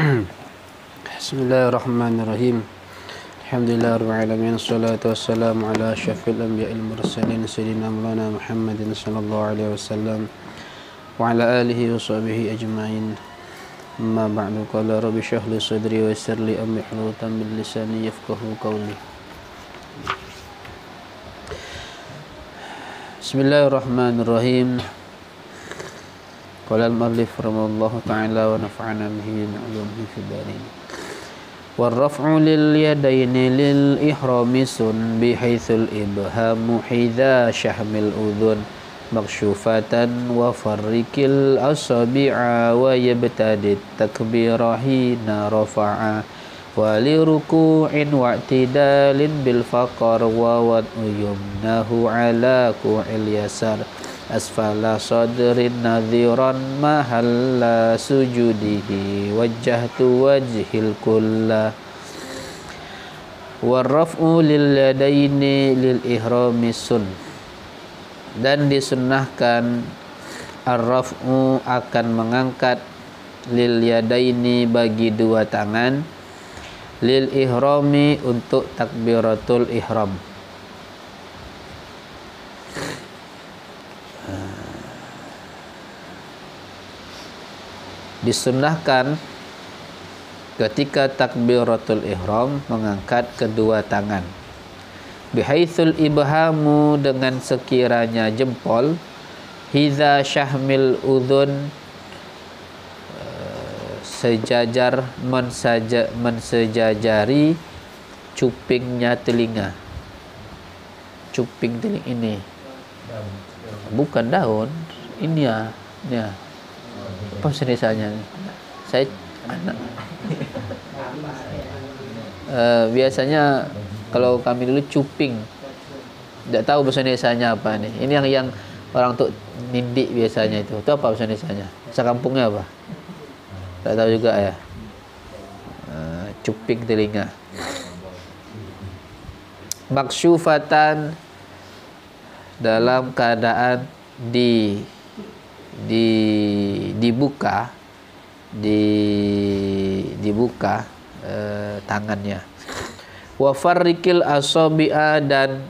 Bismillahirrahmanirrahim. Alhamdulillahirabbil alamin. Wassalatu wassalamu ala asyrafil anbiya'il mursalin sayyidina maulana Muhammadin sallallahu alaihi wasallam wa ala alihi wa sahbihi ajma'in. Amma ba'du. Qala rabbi shrah li sadri wa yassir li amri wahlul min lisani yafqahu qawli. Bismillahirrahmanirrahim. Qala al-mu'allif rahimahullahu ta'ala wa nafa'ana bihi min ulumihi fid darin. Warraf'u lil yadaini lil ihrami sun bihaitsul ibhamu hidha syahmil udhun maksyufatan wa farrikil asabi'a wa yabtadi takbira hina rafa'a wa li ruku'in wa i'tidalin bil faqar wa wad'u yumnahu ala ku'il yasar asfala sadrin nadhiran mahalla sujudihi wajjahtu wajhil kulla warraf'u lil yadaini lil ihrami sun, dan disunnahkan ar-raf'u akan mengangkat lil yadaini bagi dua tangan lil ihrami untuk takbiratul ihram. Disunnahkan ketika takbiratul ihram mengangkat kedua tangan. Bihaitsul ibhamu, dengan sekiranya jempol, hidza syahmil udhun, sejajar mensejajari cupingnya telinga. Cuping telinga ini bukan daun, ini ya. Apa senisanya? Saya anak. Biasanya kalau kami dulu cuping, tidak tahu bahasa Indonesianya apa nih. Ini yang orang untuk nindik biasanya itu. Itu apa bahasa Indonesianya? Sekampungnya apa? Tak tahu juga ya. Cuping telinga. Maksyufatan, dalam keadaan dibuka tangannya. Wa farrikil asabi'a, dan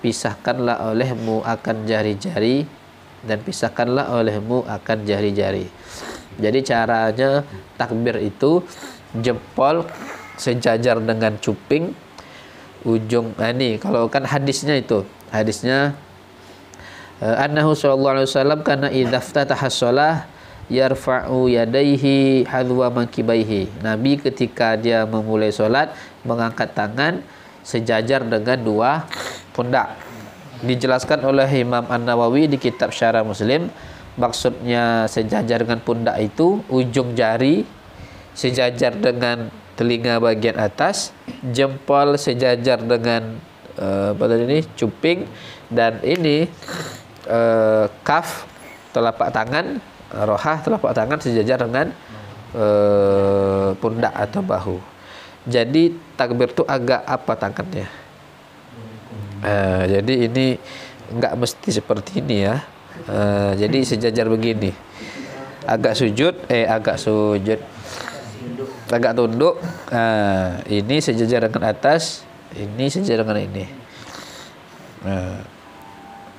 pisahkanlah olehmu akan jari-jari, dan pisahkanlah olehmu akan jari-jari. Jadi caranya takbir itu jempol sejajar dengan cuping ujung. Ini kalau kan hadisnya annahu sallallahu alaihi wasallam kana idza iftataha shalah yarfa'u yadayhi hadwa mankibaihi. Nabi ketika dia memulai solat mengangkat tangan sejajar dengan dua pundak. Dijelaskan oleh Imam An-Nawawi di kitab Syarah Muslim, maksudnya sejajar dengan pundak itu ujung jari sejajar dengan telinga bagian atas, jempol sejajar dengan cuping, dan ini kaf telapak tangan, rohah telapak tangan sejajar dengan pundak atau bahu. Jadi takbir itu agak apa tangannya. Jadi ini enggak mesti seperti ini ya. Jadi sejajar begini. Agak tunduk. Ini sejajar dengan atas, ini sejajar dengan ini.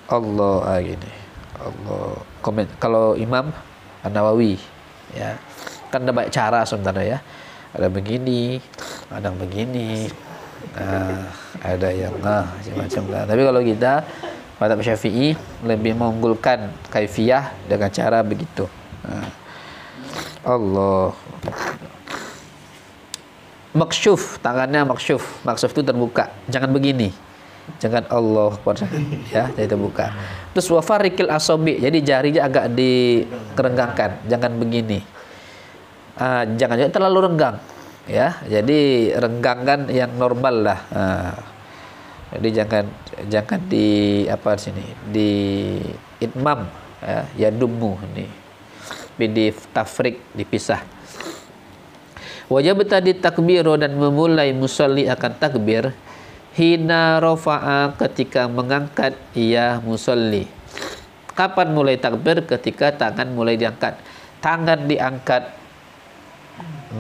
Allah gini. Allah komen. Kalau Imam An-Nawawi ya, kan ada banyak cara sebenarnya ya. Ada begini, ada begini. Ada yang macam-macam lah. Tapi kalau kita mazhab Syafi'i lebih mengunggulkan kaifiyah dengan cara begitu. Allah. Maksyuf, tangannya maksyuf. Maksyuf itu terbuka. Jangan begini. Jangan Allah ya, jadi terbuka. Terus wa farrikil asabi, jadi jarinya agak dikerenggangkan, jangan begini. Jangan juga terlalu renggang ya. Jadi renggangkan yang normal lah. Jadi jangan di apa sini, di itmam ya dummu ini. Di tafrik, dipisah. Wajib tadi takbiro, dan memulai musalli akan takbir hina rafa'a, ketika mengangkat ia musalli. Kapan mulai takbir? Ketika tangan mulai diangkat. tangan diangkat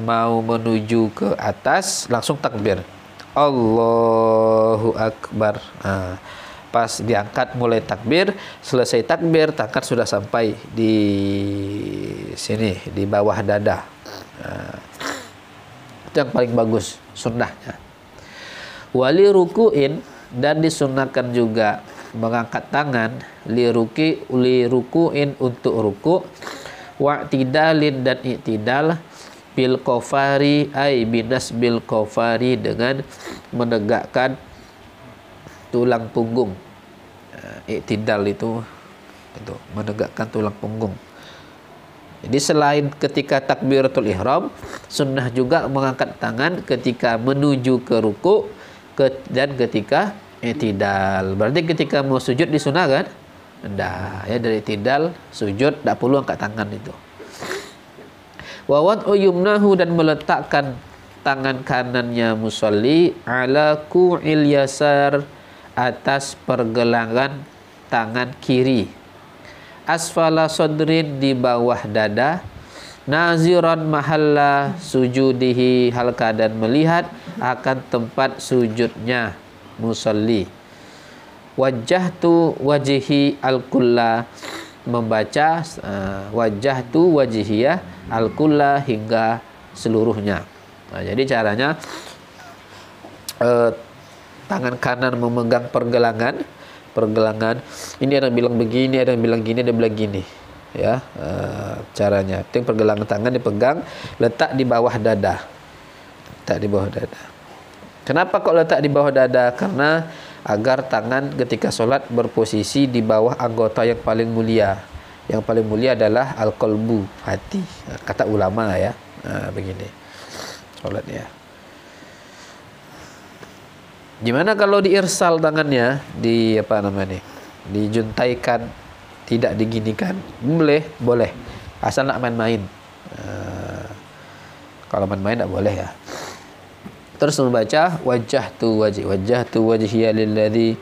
mau menuju ke atas, langsung takbir. Allahu Akbar. Nah, pas diangkat mulai takbir, selesai takbir tangan sudah sampai di sini, di bawah dada. Nah, itu yang paling bagus sunnahnya. Wali rukuin, dan disunnahkan juga mengangkat tangan li rukuin untuk ruku, wa tidalin dan i'tidal, bil kofari ay binas bil kofari dengan menegakkan tulang punggung. I'tidal itu menegakkan tulang punggung. Jadi selain ketika takbiratul ihram, sunnah juga mengangkat tangan ketika menuju ke ruku dan ketika i'tidal. Berarti ketika mau sujud disunahkan? Enggak, ya dari i'tidal sujud enggak perlu angkat tangan itu. Wa wad'u yumnahu, dan meletakkan tangan kanannya musalli ala ku'il yasar, atas pergelangan tangan kiri, asfala sadrin, di bawah dada, naziran mahalla sujudihi, hal keadaan melihat akan tempat sujudnya musalli. Wajjahtu wajhi al-kulla, membaca wajjahtu wajhiyah al-kulla, hingga seluruhnya. Nah, jadi caranya tangan kanan memegang pergelangan. Ini ada yang bilang begini, ada yang bilang gini, ada yang bilang gini. Ya, caranya. Penting pergelangan tangan dipegang, letak di bawah dada. Letak di bawah dada. Kenapa kok letak di bawah dada? Karena agar tangan ketika sholat berposisi di bawah anggota yang paling mulia. Yang paling mulia adalah al-qalbu, hati. Kata ulama ya. Begini sholatnya. Gimana kalau diirsal tangannya, dijuntaikan, tidak diginikan? Boleh. Asal nak main-main. Kalau main-main tak boleh ya. Terus membaca wajjahtu wajhiya lilladzi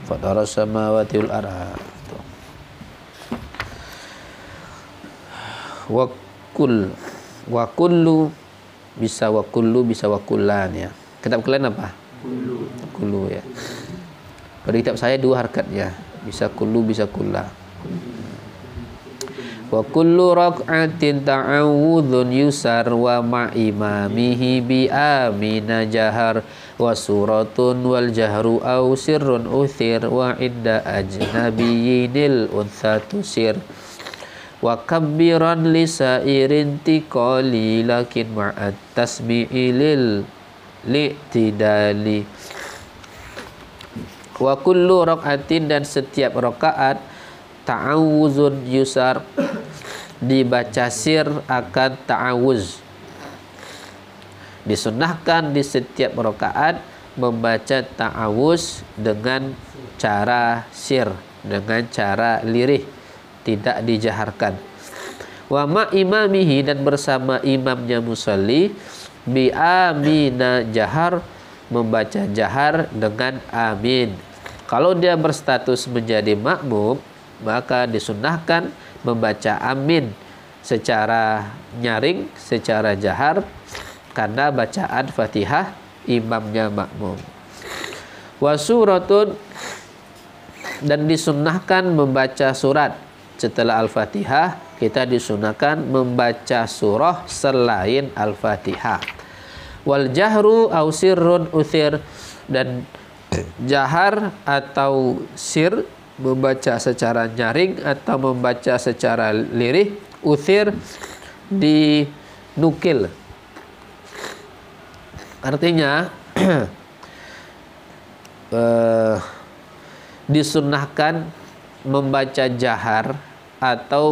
fatara samawati wal ardh. Wa kullu bisa wa kullan ya. Kitab kalian apa? Kullu ya. Pada kitab saya 2 harakat ya. Bisa kullu, bisa kulla. Wa kullu rak'atin ta'awudhun yusar wa ma'imamihi bi amina jahar wa suratun wal jahru aw sirrun uthir wa idda ajnabiyinil untha tusir wa kabbiran lisairin tiqali lakin ma'at tasmi'i lil li'tidali. Wa kullu rak'atin, dan setiap rakaat, ta'awuzun yusar, dibaca sir akan ta'awuz. Disunnahkan di setiap rakaat membaca ta'awuz dengan cara sir, dengan cara lirih, tidak dijaharkan. Wa ma imamihi, dan bersama imamnya musalli, bi amina jahar, membaca jahar dengan amin. Kalau dia berstatus menjadi makmum, maka disunnahkan membaca amin secara nyaring, secara jahar, karena bacaan Fatihah imamnya makmum. Wa suratun, dan disunnahkan membaca surat setelah Al-Fatihah. Kita disunnahkan membaca surah selain Al-Fatihah. Wal jahru aw sirrun uthir, dan jahar atau sir, membaca secara nyaring atau membaca secara lirih, uthir, dinukil. Artinya disunnahkan membaca jahar atau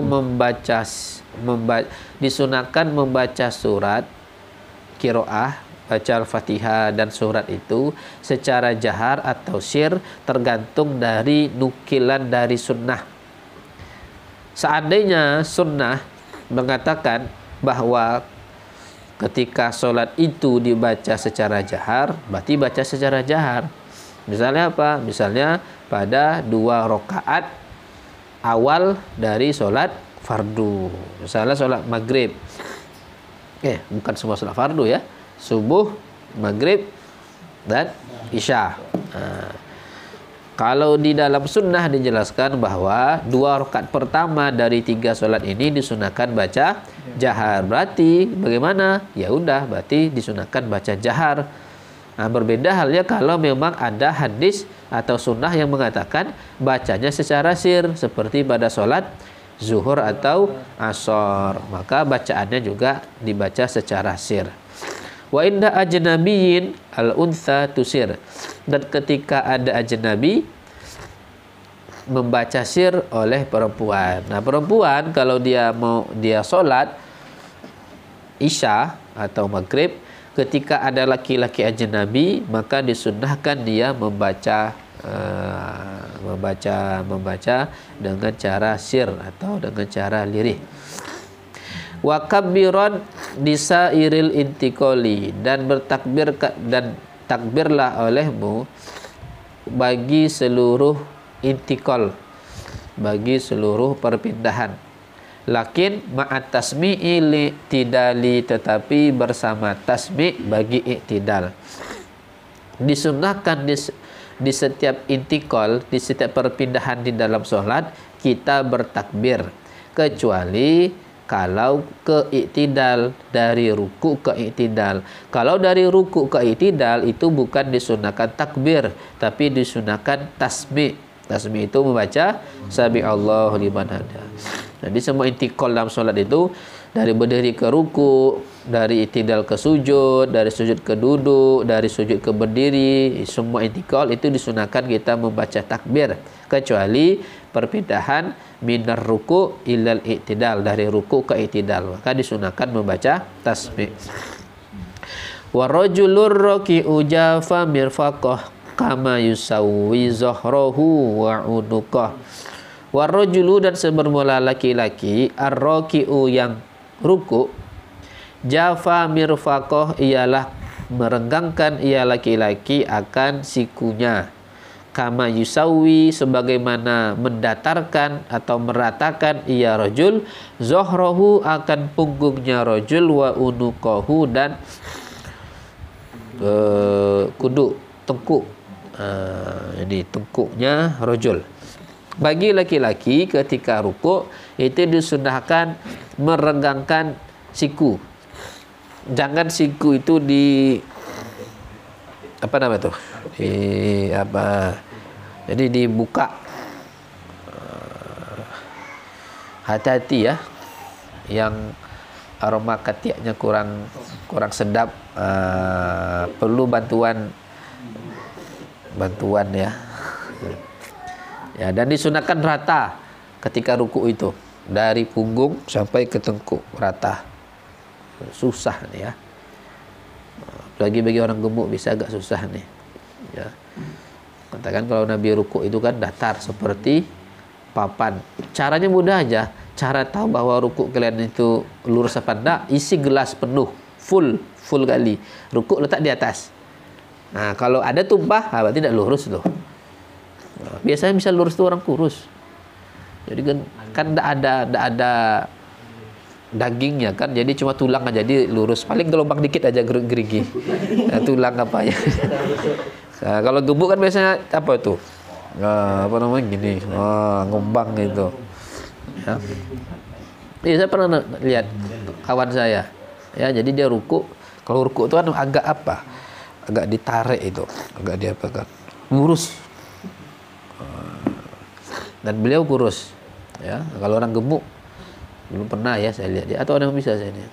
disunahkan membaca surat qiraah, baca Al-Fatihah dan surat itu secara jahar atau sir, tergantung dari nukilan dari sunnah. Seandainya sunnah mengatakan bahwa ketika sholat itu dibaca secara jahar, berarti baca secara jahar. Misalnya apa? Misalnya pada 2 rakaat awal dari sholat fardu. Misalnya sholat maghrib, bukan semua sholat fardu ya, subuh, maghrib, dan isya. Kalau di dalam sunnah dijelaskan bahwa 2 rakaat pertama dari 3 sholat ini disunahkan baca jahar. Berarti bagaimana? Ya udah, berarti disunahkan baca jahar. Nah, berbeda halnya kalau memang ada hadis atau sunnah yang mengatakan bacanya secara sir, seperti pada sholat zuhur atau asar, maka bacaannya juga dibaca secara sir. Wa inda ajnabiyin al-untha tusir. Dan ketika ada ajnabi, membaca sir oleh perempuan. Nah, perempuan kalau dia sholat isya atau maghrib, ketika ada laki-laki ajnabi, maka disunnahkan dia membaca dengan cara sir atau dengan cara lirih. Wa kabbiran disairil intiqali, dan takbirlah olehmu bagi seluruh intikal, bagi seluruh perpindahan. Lakin ma'at tasmi'i li tidali, tetapi bersama tasmi' bagi iktidal. Disunnahkan di setiap intikal, di setiap perpindahan di dalam sholat, kita bertakbir, kecuali kalau ke iktidal, dari ruku ke iktidal. Kalau dari ruku ke iktidal itu bukan disunahkan takbir, tapi disunahkan tasmi'. Tasmi' itu membaca sami Allahu liman hada. Jadi semua intikal dalam solat itu, dari berdiri ke ruku, dari iktidal ke sujud, dari sujud ke duduk, dari sujud ke berdiri, semua intikal itu disunahkan kita membaca takbir, kecuali perpindahan minar ruku ilal iktidal, dari ruku ke iktidal, maka disunahkan membaca tasbih. Wa rajulur raki'u jafa mirfaqah kama yusawwi zahrahu wa unuqah. Wa rajulu, dan sebermula laki-laki, ar-raki'u yang ruku, jafa mirfaqah ialah merenggangkan ia laki-laki akan sikunya, kama yusawi sebagaimana mendatarkan atau meratakan ia rajul, zohrohu akan punggungnya rajul, wa unuqahu dan kuduk tengkuk, ini tengkuknya rajul. Bagi laki-laki ketika rukuk itu disunahkan merenggangkan siku. Jangan siku itu jadi dibuka. Hati-hati ya, yang aroma ketiaknya kurang sedap, perlu bantuan ya. Ya, dan disunahkan rata ketika ruku itu, dari punggung sampai ke tengkuk rata. Susah nih ya. Bagi orang gemuk bisa agak susah nih. Ya. Katakan kalau Nabi ruku itu kan datar seperti papan. Caranya mudah aja. Cara tahu bahwa ruku kalian itu lurus apa enggak, isi gelas penuh, full kali. Ruku letak di atas. Nah, kalau ada tumpah, berarti tidak lurus loh. Nah, biasanya bisa lurus tuh orang kurus. Jadi kan tidak ada dagingnya kan, jadi cuma tulang aja, jadi lurus. Paling gelombang dikit aja gerigi. Nah, tulang apa ya? Nah, kalau gemuk kan biasanya apa itu? Apa namanya gini, ngombang gitu. Ya. Saya pernah lihat kawan saya. Ya, jadi dia ruku. Kalau ruku itu kan agak apa? Agak ditarik itu, agak diapakan? Lurus. Dan beliau kurus. Ya, kalau orang gemuk belum pernah ya saya lihat dia, atau ada yang bisa saya lihat.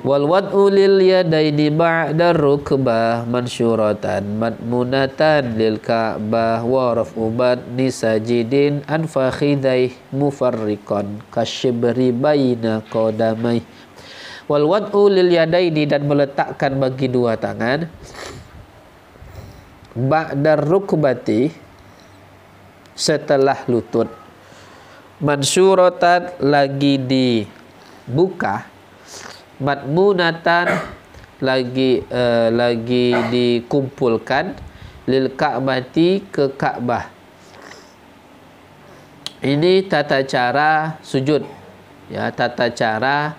Wal wad'u lil yadaini ba'da rukbah mansyuratan madmunatan lil ka'bah wa raf'u badni sajidin an fakhidai mufarriqan kasyibri baina qadamai. Wal wad'u lil yadaini, dan meletakkan bagi dua tangan, ba'da rukbati setelah lutut, mansyuratan lagi dibuka, madmunatan lagi dikumpulkan, lil ka'bati ke Ka'bah, Ini tata cara sujud. Ya, tata cara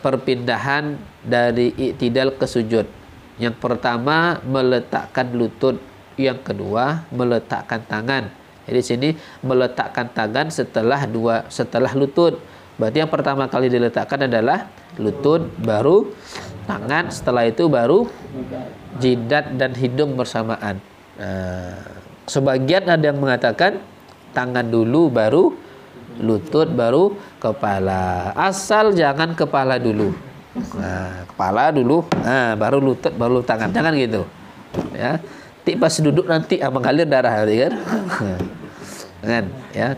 perpindahan dari i'tidal ke sujud. Yang pertama meletakkan lutut, yang kedua meletakkan tangan. Jadi sini meletakkan tangan setelah lutut. Berarti yang pertama kali diletakkan adalah lutut, baru tangan, setelah itu baru jidat dan hidung bersamaan. Sebagian ada yang mengatakan tangan dulu baru lutut baru kepala. Asal jangan kepala dulu. Kepala dulu, baru lutut baru tangan. Jangan gitu. Ya. Pas duduk nanti mengalir darah kan. Kan ya.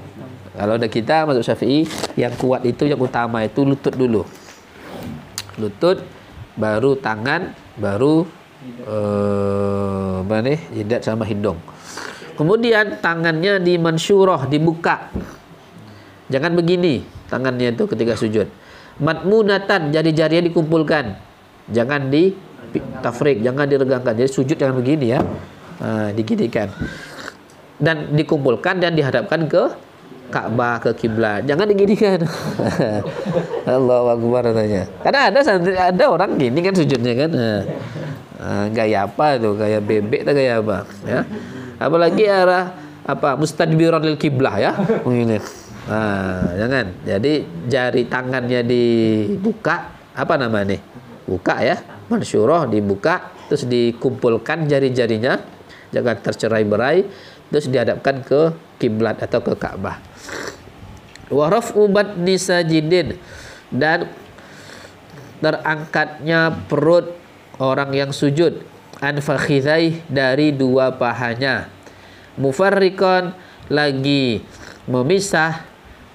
Kalau ada kita mazhab Syafi'i yang kuat itu yang utama itu lutut dulu. Lutut baru tangan baru jidat sama hidung. Kemudian tangannya dimansyurah, dibuka. Jangan begini tangannya itu ketika sujud. Matmunatan, jari-jarinya dikumpulkan. Jangan di tafrik, jangan diregangkan. Jadi sujud jangan begini ya. Diginikan. Dan dikumpulkan dan dihadapkan ke Ka'bah, ke kiblat. Jangan diginikan. Allahu Akbar katanya. Karena ada orang gini kan sujudnya kan. Gaya apa tuh? Gaya bebek atau gaya apa? Ya. Apalagi arah mustadbiran lil kiblah ya. Begini. Jangan. Jadi jari tangannya dibuka, buka ya, mansyurah dibuka, terus dikumpulkan jari-jarinya, jangan tercerai-berai, terus dihadapkan ke kiblat atau ke Ka'bah. Wa raf'u batni sajidin, dan terangkatnya perut orang yang sujud, an fakhidhai, dari dua pahanya, mufarriqan, lagi memisah,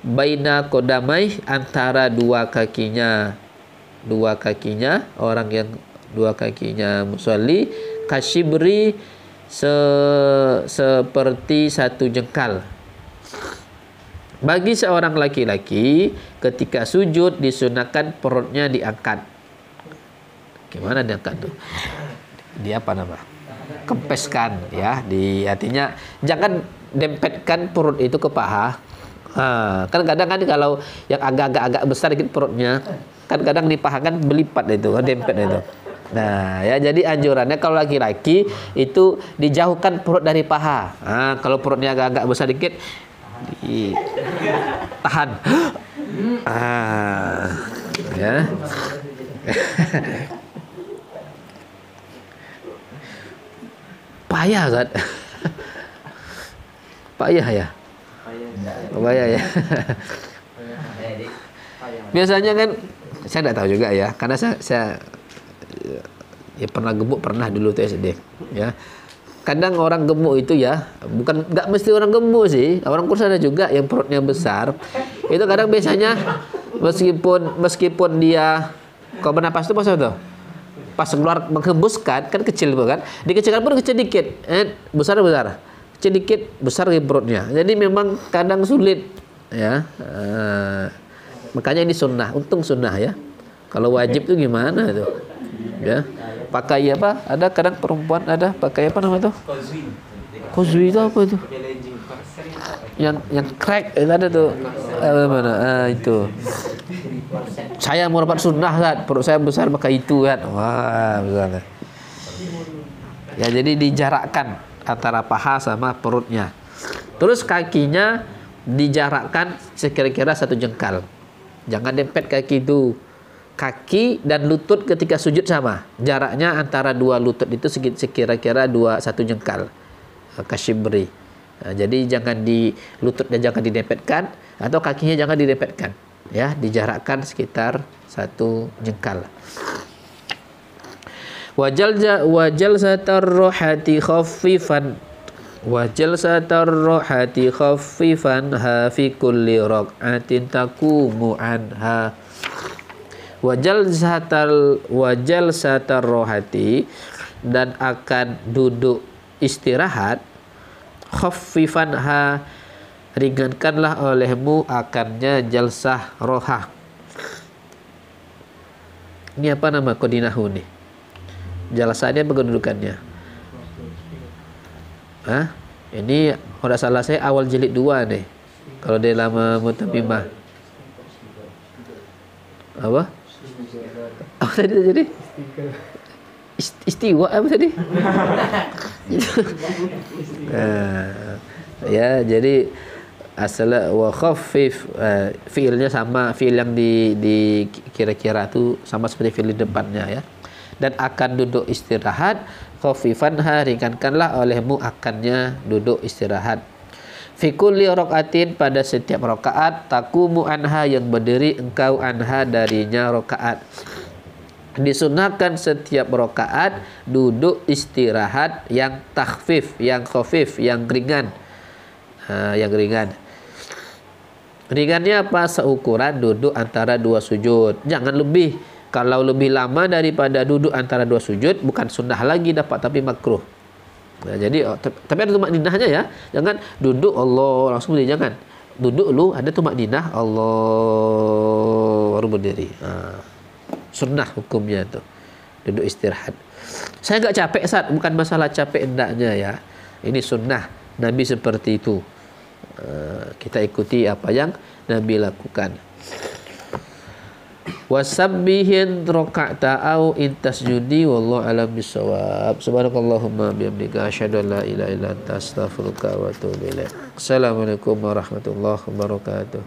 baina kodamai, antara dua kakinya orang yang dua kakinya musalli, kasyibri, seperti satu jengkal. Bagi seorang laki-laki ketika sujud disunahkan perutnya diangkat. Gimana diangkat tuh? Dia kempeskan ya, artinya jangan dempetkan perut itu ke paha. Kan kadang kan kalau yang agak besar dikit perutnya, kan kadang di paha kan belipat itu, dempet itu. Nah, ya jadi anjurannya kalau laki-laki itu dijauhkan perut dari paha. Kalau perutnya agak besar dikit, tahan. Ya. Payah kan? Payah ya. Payah ya. Biasanya kan saya tidak tahu juga ya, karena saya ya pernah gemuk, pernah dulu tuh SD ya. Kadang orang gemuk itu ya, nggak mesti orang gemuk sih, orang kurus ada juga yang perutnya besar. Itu kadang biasanya meskipun dia kalau bernapas itu pasal tuh, pas keluar menghembuskan kan kecil kan, dikecilkan pun kecil dikit, besar, kecil dikit, besar di perutnya. Jadi memang kadang sulit ya. Makanya ini sunnah, untung sunnah ya. Kalau wajib tuh gimana tuh? Ya, pakai apa? Ada kadang perempuan ada pakai apa namanya tuh? Kozui itu apa itu? Yang crack itu ada tuh. Mana? Itu. Saya mau dapat sunnah kan, perut saya besar pakai itu kan. Wah, besar. Ya jadi dijarakkan antara paha sama perutnya. Terus kakinya dijarakkan sekira-kira satu jengkal. Jangan dempet kaki itu. Kaki dan lutut ketika sujud sama. Jaraknya antara dua lutut itu sekira-kira satu jengkal. Kasyibri. Jadi jangan di lututnya jangan didempetkan atau kakinya jangan didempetkan. Ya, dijarakkan sekitar satu jengkal. Wajal satar rohati khaffifan. Wajal satar rohati khaffifan ha fi kulli raq'atin taqumu anha. Wajal satar rohati, dan akan duduk istirahat, khaffifan ha, ringankanlah olehmu akannya jalsah rohah. Ini apa nama kodinahu nih? Jalsahnya apa kedudukannya? Ini kalau salah saya awal jilid 2 nih. Kalau dia lama mutamimah. Apa? Apa tadi jadi? Istiwa apa tadi? Ya, jadi asal wa khaffif, fiilnya sama, fiil yang di kira-kira itu sama seperti fiil di depannya ya. Dan akan duduk istirahat, khafifanha, ringankanlah olehmu akannya duduk istirahat. Fi kulli raqatin, pada setiap rakaat, taqumu anha, yang berdiri engkau anha darinya rakaat. Disunahkan setiap rakaat duduk istirahat yang takhfif, yang khafif, yang ringan. Yang ringan. Ringannya apa? Seukuran duduk antara dua sujud. Jangan lebih. Kalau lebih lama daripada duduk antara dua sujud, bukan sunnah lagi dapat, tapi makruh. Nah, jadi tapi ada tumak ninahnya ya. Jangan duduk Allah langsung berdiri, jangan. Duduk lu ada tumak ninah Allah baru berdiri. Sunnah hukumnya tu. Duduk istirahat. Saya enggak capek, Ustaz. Bukan masalah capek hendaknya ya. Ini sunnah Nabi seperti itu. Kita ikuti apa yang Nabi lakukan. Wasabbihin raka'ta au intasjudi wallahu alam bisawab. Subhanakallahumma bihamdika asyhadu an la ilaha illa anta astaghfiruka wa atubu ilaik. Assalamualaikum warahmatullahi wabarakatuh.